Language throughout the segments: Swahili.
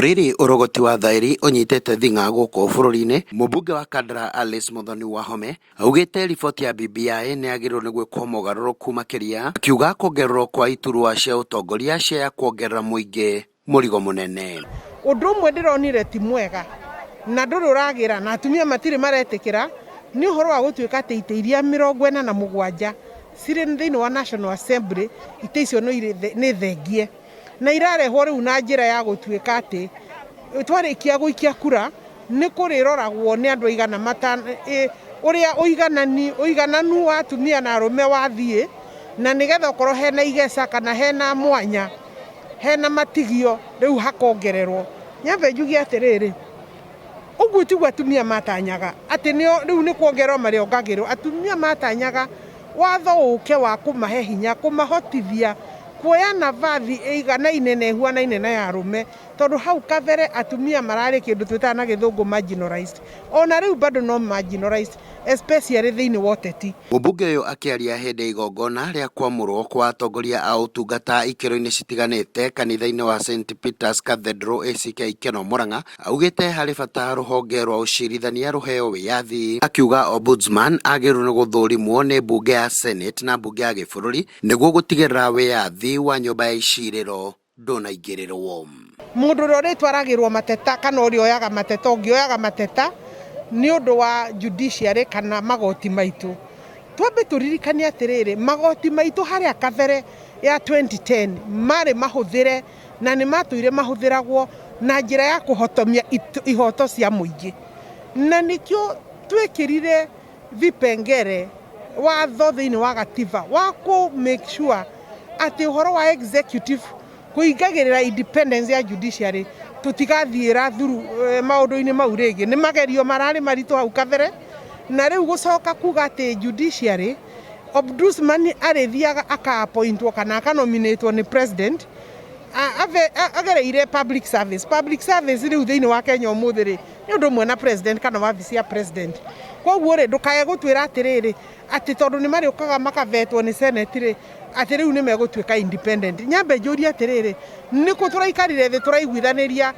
Muriri urogoti wa thairi unyitete thinga guku bururi-ini. Mubunge wa Kandara Alice Muthoni Wahome augite riboti ya BBI ni agirwo ni gwikwo mogaruruku makiria, akiuga kuongererwo kwa iturwa cia utongoria cia kuongerera muingi murigo munene. Undu umwe ndironire ti mwega na nduri uragira na atumia matiri maretikira ni uhoro wa gutuika ati ite iria 47 ciri thiini wa National Assembly ite icio no ni thengie na irarehwo riu na njira ya gutuika ati twarikia guikia kura ni kuriroragwo ni andu igana uria uigananu wa atumia na arume wathie na nigetha ukorwo hena igesa kana hena mwanya hena matigio riu hakongererwo. Nyambe njugie atiriri uguo tigwa atumia matanyaga ati riu ni kuongererwo mari ongagirwo. Atumia matanyaga watho uke wa kumahe hinya kumahotithia kuoya navathi iganaine na ihuanaine na ya arume, tondu hau kabere atumia marari kindu twita na githungu marginalized, ona riu bado no marginalized, especially thiini wa uteti. Mubunge uyu akiaria hindi igongona ria kwamurwo kwa atongoria a utungata ikiro-ini citiganite kanitha-ini wa St Peter's Cathedral ACK Ikeno Murang'a, augite hari bata ruhonge rwa ucirithania ruheo wiyathi, akiuga ombudsman agirwo ni guthurimwo ni bunge ya Senate na bunge ya gibururi niguo gutigirira wiyathi wa nyumba ya iciriro ndunaingĩrĩrwo. Mundu uria ritwaragirwo mateta kana uria oyaga mateta ungioyaga mateta ni undu wa judiciary kana magoti maitu. Twambe turirikanie atiriri magoti maitu haria kabere ya 2010 mari mahuthire na ni matuire mahuthiragwo na njira ya kuhotomia ihoto cia muingi, na nikio twikirire vipengere watho thiini wa gatiba wa ku make sure ati uhoro wa executive kuingagirira independence ya judiciary tutigathiira thuru maundu-ini mau ringi ni magerio marari maritu hau kabere na riu gucoka kuga ati judiciary ombudsman arithiaga aka appointwo kana aka nominatwo ni president agereire public service riu thiini wa Kenya umuthi ri ni undu mwe na president kana wabici ya president. Koguo ri ndukaye gutwira atiriri ati tondu ni mari ukaga makavetwo ni senate ri ati riu ni megutuika independent. Nyambe njuria atiriri niku turaikarire thi turaiguithaniria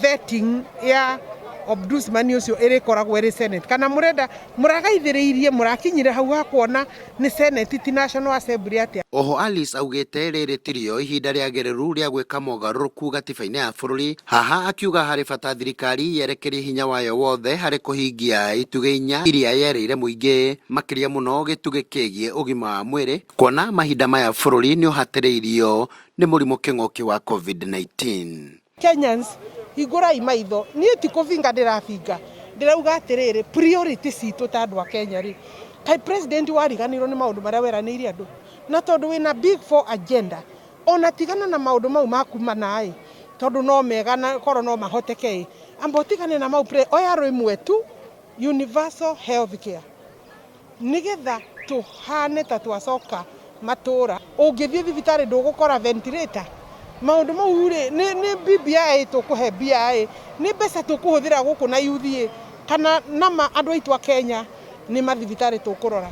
vetting ya ombudsman ucio irikoragwo iri senate kana murenda muragaithiriirie murakinyire hau ha kuona ni senate ti National Assembly atia. Oho Alice augite riri tirio ihinda riagiriru ria gwika mogaruruku gatiba-ini ya bururi, haha akiuga hari bata thirikari yerekerie hinya wayo wothe hari kuhingia ituge inya iria yerire muingi, makiria muno gituge kigie ugima wa mwiri, kuona mahinda maya bururi ni uhatiriirio ni murimu king'uki wa COVID-19. Kenyans higurai maitho ni ti kuvinga ndiravinga ndirauga atiriri priority citu ta andu a Kenya ri kai president wariganirwo ni maundu maria weraniire andu na tondu wina big four agenda ona tigana na maundu mau makuma nai tondu no mega na koro no mahoteke ambo tigane na mau oya rwimwe tu universal health care nigetha tuhane ta twacoka matura ungithie thibitari ndugukora ventilator maundu mau ri ni BBI tukuhe BI ni mbeca tukuhuthira guku na UDA kana nama andu aitu a Kenya ni mathibitari tukurora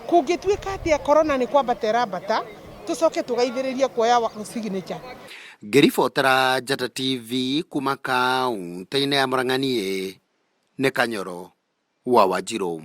kungituika atia corona ni kwambatera bata tucoke tugaithiriria kuoya signature. Ngiribotera Njata TV kuma kaunti-ini ya Murang'a ni Kanyoro wa Wanjiru.